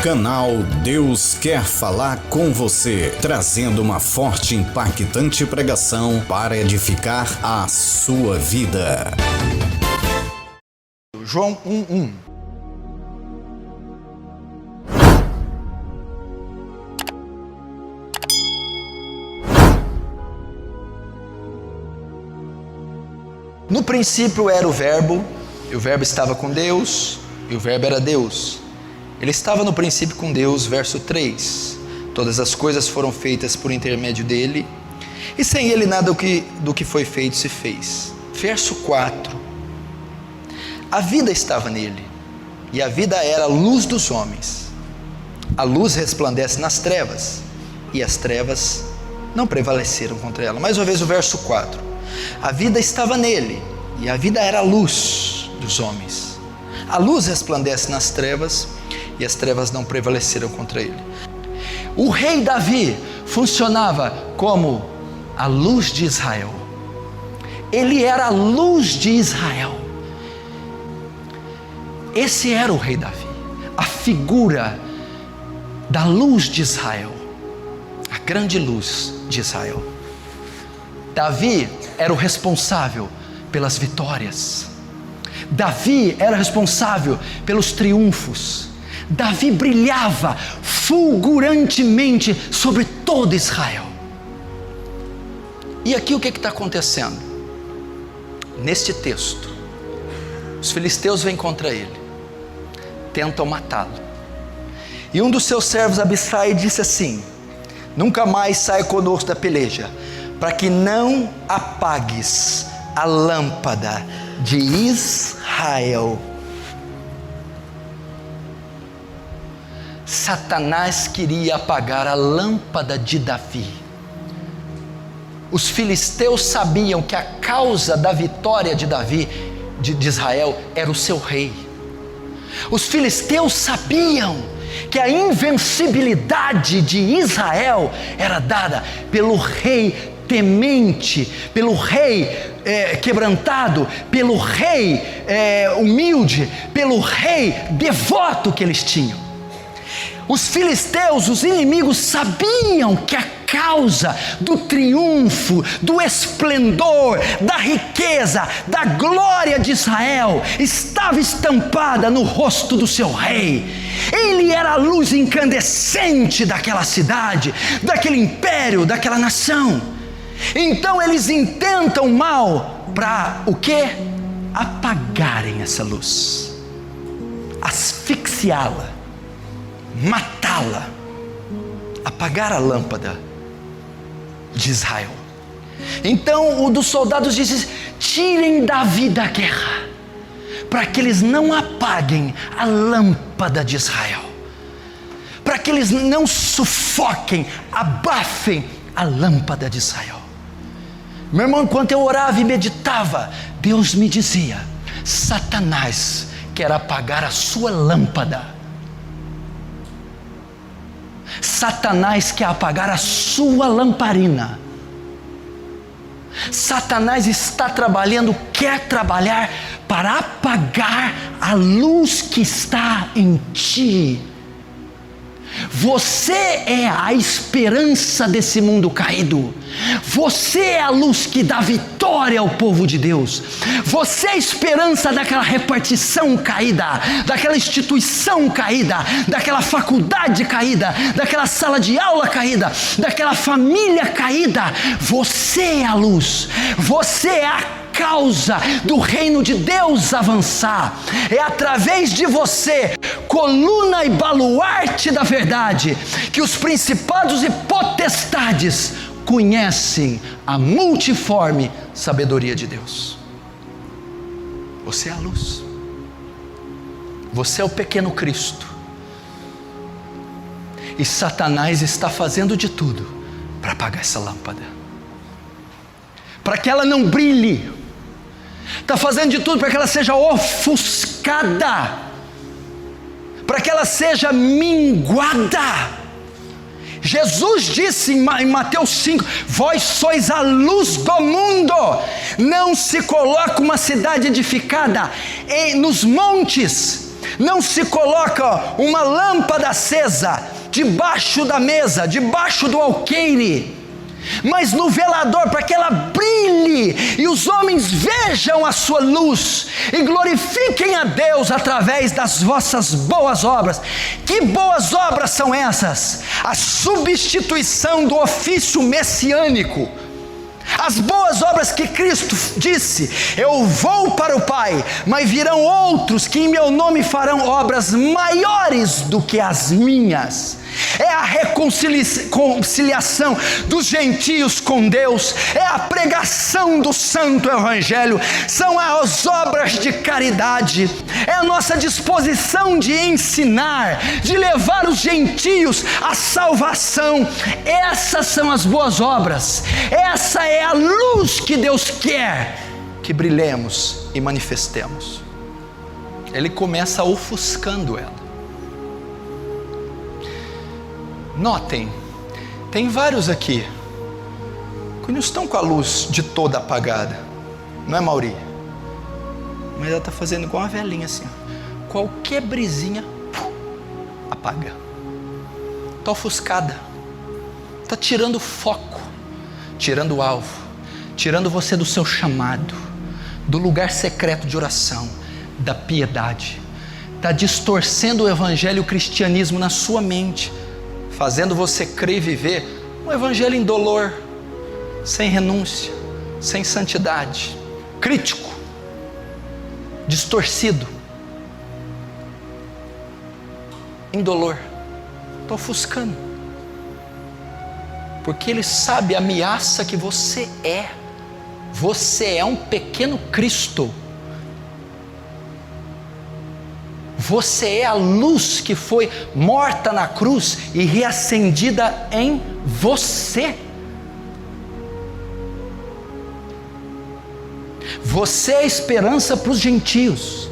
Canal Deus Quer Falar com Você, trazendo uma forte e impactante pregação para edificar a sua vida. João 1:1. No princípio era o Verbo, e o Verbo estava com Deus, e o Verbo era Deus. Ele estava no princípio com Deus, verso 3. Todas as coisas foram feitas por intermédio dele, e sem ele nada do que foi feito se fez. Verso 4. A vida estava nele, e a vida era a luz dos homens. A luz resplandece nas trevas, e as trevas não prevaleceram contra ela. Mais uma vez o verso 4. A vida estava nele, e a vida era a luz dos homens. A luz resplandece nas trevas, e as trevas não prevaleceram contra ele. O rei Davi funcionava como a luz de Israel. Ele era a luz de Israel. Esse era o rei Davi, a figura da luz de Israel, a grande luz de Israel. Davi era o responsável pelas vitórias. Davi era responsável pelos triunfos. Davi brilhava fulgurantemente sobre todo Israel. E aqui o que está acontecendo? Neste texto, os filisteus vêm contra ele, tentam matá-lo. E um dos seus servos, Abissai, disse assim: nunca mais saia conosco da peleja, para que não apagues a lâmpada de Israel. Satanás queria apagar a lâmpada de Davi. Os filisteus sabiam que a causa da vitória de Davi, de Israel, era o seu rei. Os filisteus sabiam que a invencibilidade de Israel era dada pelo rei temente, pelo rei quebrantado, pelo rei humilde, pelo rei devoto que eles tinham. Os filisteus, os inimigos, sabiam que a causa do triunfo, do esplendor, da riqueza, da glória de Israel estava estampada no rosto do seu rei. Ele era a luz incandescente daquela cidade, daquele império, daquela nação. Então eles intentam mal para o quê? Apagarem essa luz, asfixiá-la, matá-la, apagar a lâmpada de Israel. Então um dos soldados disse: tirem Davi da guerra, para que eles não apaguem a lâmpada de Israel, para que eles não sufoquem, abafem a lâmpada de Israel. Meu irmão, enquanto eu orava e meditava, Deus me dizia: Satanás quer apagar a sua lâmpada. Satanás quer apagar a sua lamparina. Satanás está trabalhando, quer trabalhar para apagar a luz que está em ti. Você é a esperança desse mundo caído. Você é a luz que dá vitória ao povo de Deus. Você é a esperança daquela repartição caída, daquela instituição caída, daquela faculdade caída, daquela sala de aula caída, daquela família caída. Você é a luz. Você é a causa do reino de Deus avançar. É através de você, coluna e baluarte da verdade, que os principados e potestades conhecem a multiforme sabedoria de Deus. Você é a luz. Você é o pequeno Cristo. E Satanás está fazendo de tudo para apagar essa lâmpada, para que ela não brilhe. Está fazendo de tudo para que ela seja ofuscada, para que ela seja minguada. Jesus disse em Mateus 5: vós sois a luz do mundo. Não se coloca uma cidade edificada nos montes, Não se coloca uma lâmpada acesa debaixo da mesa, debaixo do alqueire, mas no velador, para que ela brilhe e os homens vejam a sua luz e glorifiquem a Deus através das vossas boas obras. Que boas obras são essas? A substituição do ofício messiânico. As boas obras que Cristo disse: eu vou para o Pai, mas virão outros que em meu nome farão obras maiores do que as minhas. É a reconciliação dos gentios com Deus, é a pregação do Santo Evangelho, são as obras de caridade, é a nossa disposição de ensinar, de levar os gentios à salvação. Essas são as boas obras, essa é a luz que Deus quer que brilhemos e manifestemos. Ele começa ofuscando ela. Notem, tem vários aqui que não estão com a luz de toda apagada, não é, Mauri? Mas ela está fazendo igual uma velhinha assim, qualquer brisinha apaga, está ofuscada, está tirando o foco, tirando o alvo, tirando você do seu chamado, do lugar secreto de oração, da piedade, está distorcendo o evangelho e o cristianismo na sua mente, fazendo você crer e viver um evangelho indolor, sem renúncia, sem santidade, crítico, distorcido, indolor. Está ofuscando, porque ele sabe a ameaça que você é. Você é um pequeno Cristo. Você é a luz que foi morta na cruz e reacendida em você. Você é a esperança para os gentios.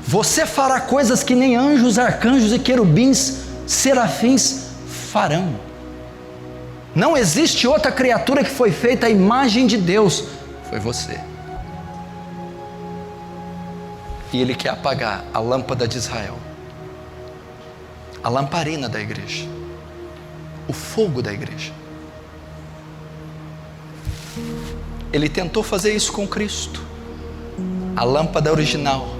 Você fará coisas que nem anjos, arcanjos e querubins, serafins farão. Não existe outra criatura que foi feita à imagem de Deus. Foi você. E ele quer apagar a lâmpada de Israel, a lamparina da igreja, o fogo da igreja. Ele tentou fazer isso com Cristo, a lâmpada original.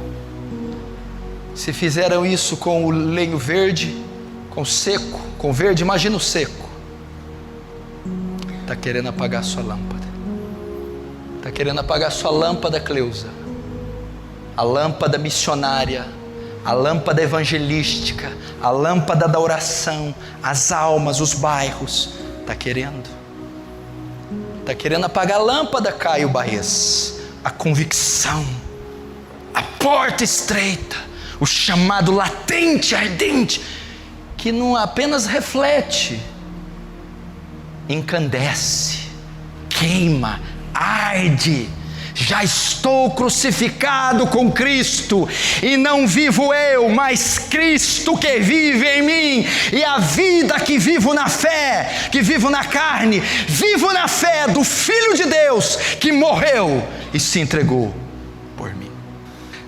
Se fizeram isso com o lenho verde, com o seco, com o verde, imagina o seco. Está querendo apagar a sua lâmpada. Está querendo apagar a sua lâmpada, Cleusa. A lâmpada missionária, a lâmpada evangelística, a lâmpada da oração, as almas, os bairros. Está querendo apagar a lâmpada, Caio Baez. A convicção, a porta estreita, o chamado latente, ardente, que não apenas reflete, encandece, queima, arde. Já estou crucificado com Cristo, e não vivo eu, mas Cristo que vive em mim, e a vida que vivo na fé, que vivo na carne, vivo na fé do Filho de Deus, que morreu e se entregou por mim.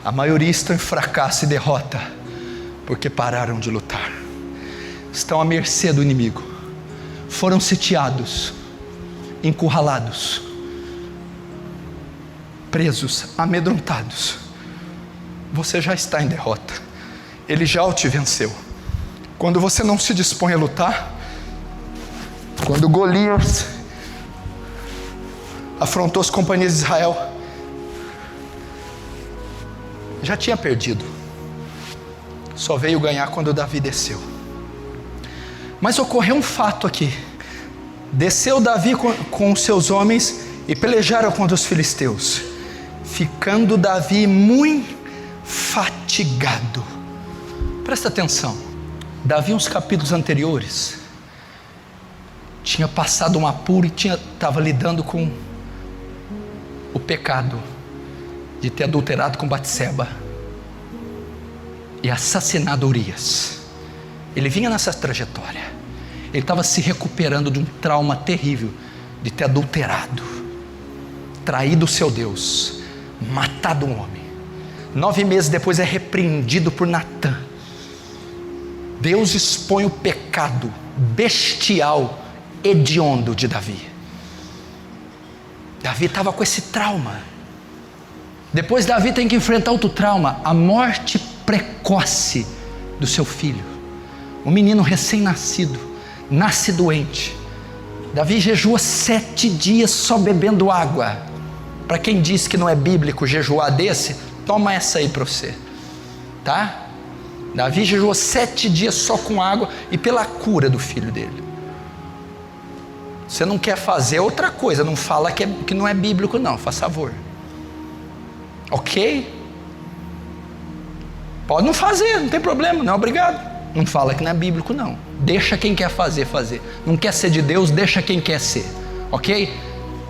A maioria está em fracasso e derrota, porque pararam de lutar, estão à mercê do inimigo, foram sitiados, encurralados, presos, amedrontados. Você já está em derrota, ele já te venceu. Quando você não se dispõe a lutar, quando Golias afrontou as companhias de Israel, já tinha perdido, só veio ganhar quando Davi desceu. Mas ocorreu um fato aqui. Desceu Davi com os seus homens e pelejaram contra os filisteus, ficando Davi muito fatigado. Presta atenção, Davi, uns capítulos anteriores, tinha passado um apuro e estava lidando com o pecado de ter adulterado com Batseba e assassinado Urias. Ele vinha nessa trajetória, ele estava se recuperando de um trauma terrível de ter adulterado, traído o seu Deus, matado um homem, 9 meses depois é repreendido por Natã. Deus expõe o pecado bestial, hediondo de Davi. Davi estava com esse trauma. Depois Davi tem que enfrentar outro trauma, a morte precoce do seu filho. Um menino recém-nascido, nasce doente. Davi jejua 7 dias só bebendo água. Para quem diz que não é bíblico jejuar desse, toma essa aí para você, tá? Davi jejua 7 dias só com água e pela cura do filho dele. Você não quer fazer outra coisa, não fala que não é bíblico não, faz favor. Ok? Pode não fazer, não tem problema, não é obrigado. Não fala que não é bíblico não. Deixa quem quer fazer. Não quer ser de Deus, deixa quem quer ser. Ok?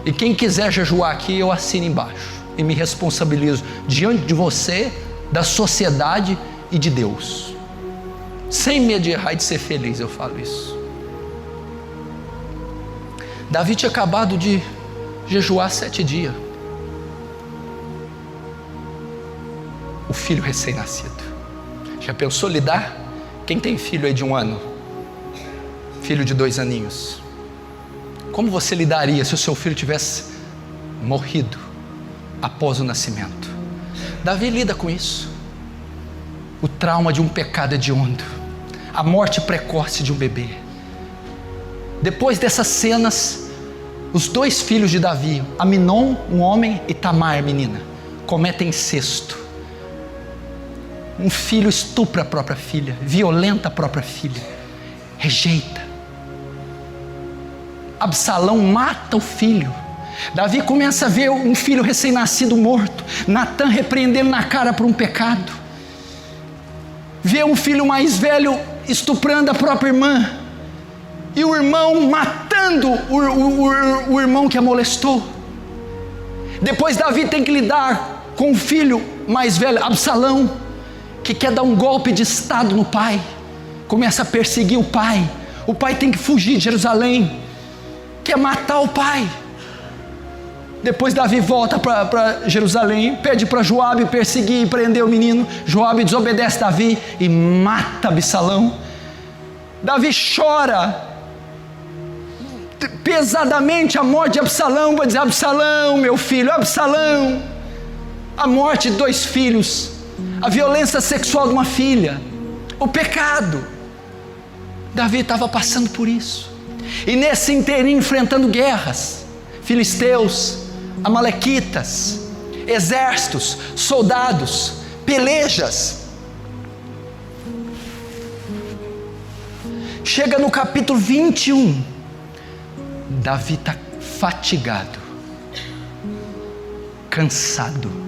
E quem quiser jejuar aqui, eu assino embaixo. E me responsabilizo diante de você, da sociedade e de Deus. Sem medo de errar e de ser feliz, eu falo isso. Davi tinha acabado de jejuar 7 dias. O filho recém-nascido. Já pensou lidar? Quem tem filho aí de 1 ano? Filho de 2 aninhos? Como você lidaria se o seu filho tivesse morrido após o nascimento? Davi lida com isso. O trauma de um pecado hediondo. A morte precoce de um bebê. Depois dessas cenas, os 2 filhos de Davi, Aminon, um homem, e Tamar, menina, cometem incesto. Um filho estupra a própria filha, violenta a própria filha, rejeita. Absalão mata o filho. Davi começa a ver um filho recém-nascido morto. Natã repreendendo na cara por um pecado. Vê um filho mais velho estuprando a própria irmã. E o irmão matando o irmão que a molestou. Depois Davi tem que lidar com o filho mais velho, Absalão, que quer dar um golpe de estado no pai, começa a perseguir o pai tem que fugir de Jerusalém, quer matar o pai. Depois Davi volta para Jerusalém, pede para Joabe perseguir e prender o menino. Joabe desobedece Davi e mata Absalão. Davi chora pesadamente a morte de Absalão, vai dizer: Absalão, meu filho, Absalão. A morte de 2 filhos, a violência sexual de uma filha, o pecado. Davi estava passando por isso, e nesse inteirinho enfrentando guerras, filisteus, amalequitas, exércitos, soldados, pelejas. Chega no capítulo 21, Davi está fatigado, cansado.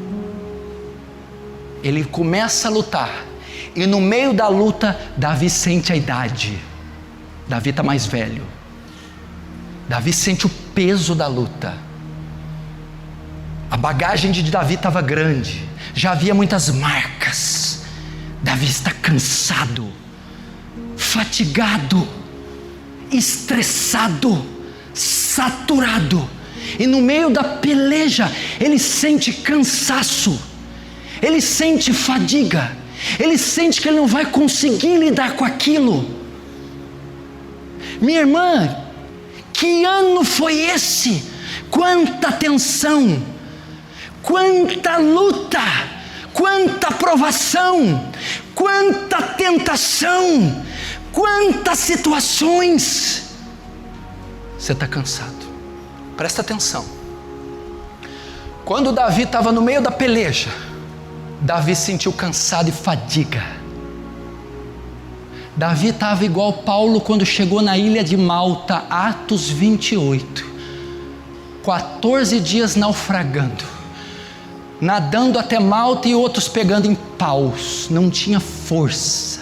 Ele começa a lutar, e no meio da luta, Davi sente a idade. Davi está mais velho. Davi sente o peso da luta. A bagagem de Davi estava grande, já havia muitas marcas. Davi está cansado, fatigado, estressado, saturado. E no meio da peleja, ele sente cansaço. Ele sente fadiga, ele sente que ele não vai conseguir lidar com aquilo. Minha irmã, que ano foi esse? Quanta tensão, quanta luta, quanta provação, quanta tentação, quantas situações. Você está cansado. Presta atenção. Quando Davi estava no meio da peleja, Davi sentiu cansado e fadiga. Davi estava igual Paulo quando chegou na ilha de Malta, Atos 28. 14 dias naufragando, nadando até Malta e outros pegando em paus, não tinha força.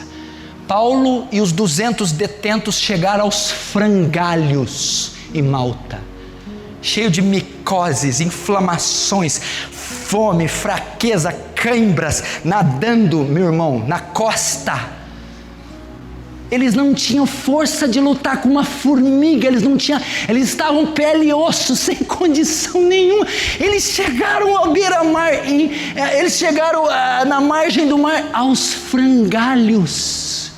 Paulo e os 200 detentos chegaram aos frangalhos em Malta, cheio de micoses, inflamações, fome, fraqueza, cãibras, nadando, meu irmão, na costa. Eles não tinham força de lutar com uma formiga, eles estavam pele e osso, sem condição nenhuma. Eles chegaram ao beira-mar, eles chegaram na margem do mar, aos frangalhos.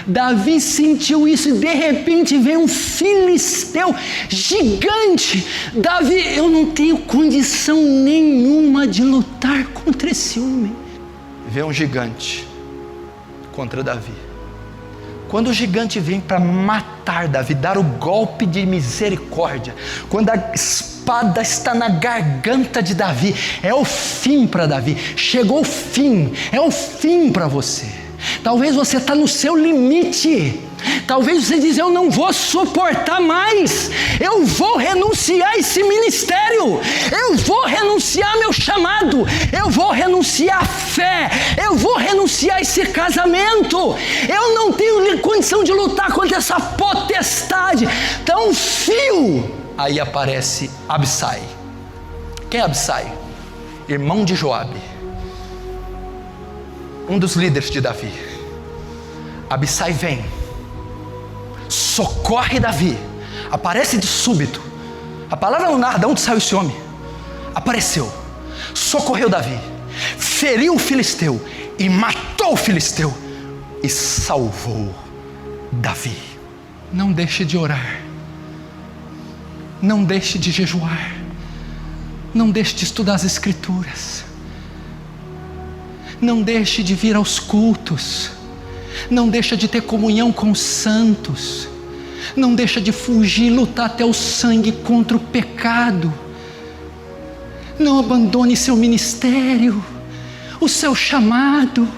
Davi sentiu isso e de repente veio um filisteu gigante. Davi, eu não tenho condição nenhuma de lutar contra esse homem. Veio um gigante contra Davi. Quando o gigante vem para matar Davi, dar o golpe de misericórdia, quando a espada está na garganta de Davi, é o fim para Davi. Chegou o fim, é o fim para você. Talvez você está no seu limite. Talvez você diz: eu não vou suportar mais, eu vou renunciar a esse ministério, eu vou renunciar meu chamado, eu vou renunciar a fé, eu vou renunciar a esse casamento, eu não tenho condição de lutar contra essa potestade. Então fio. Aí aparece Abissai. Quem é Abissai? Irmão de Joabe, um dos líderes de Davi. Abissai vem, socorre Davi, aparece de súbito. A palavra não narra de onde saiu esse homem. Apareceu, socorreu Davi, feriu o filisteu e matou o filisteu e salvou Davi. Não deixe de orar, não deixe de jejuar, não deixe de estudar as escrituras, não deixe de vir aos cultos, não deixe de ter comunhão com os santos, não deixe de fugir, lutar até o sangue contra o pecado. Não abandone seu ministério, o seu chamado.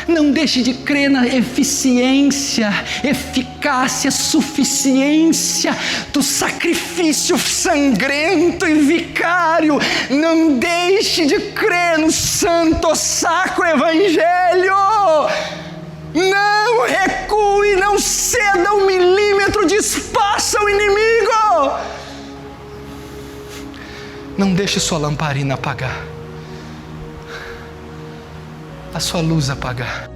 Não deixe de crer na eficiência, eficácia, suficiência do sacrifício sangrento e vicário. Não deixe de crer no santo sacro evangelho. Não recue, não ceda 1 milímetro de espaço ao inimigo. Não deixe sua lamparina apagar, a sua luz apagar.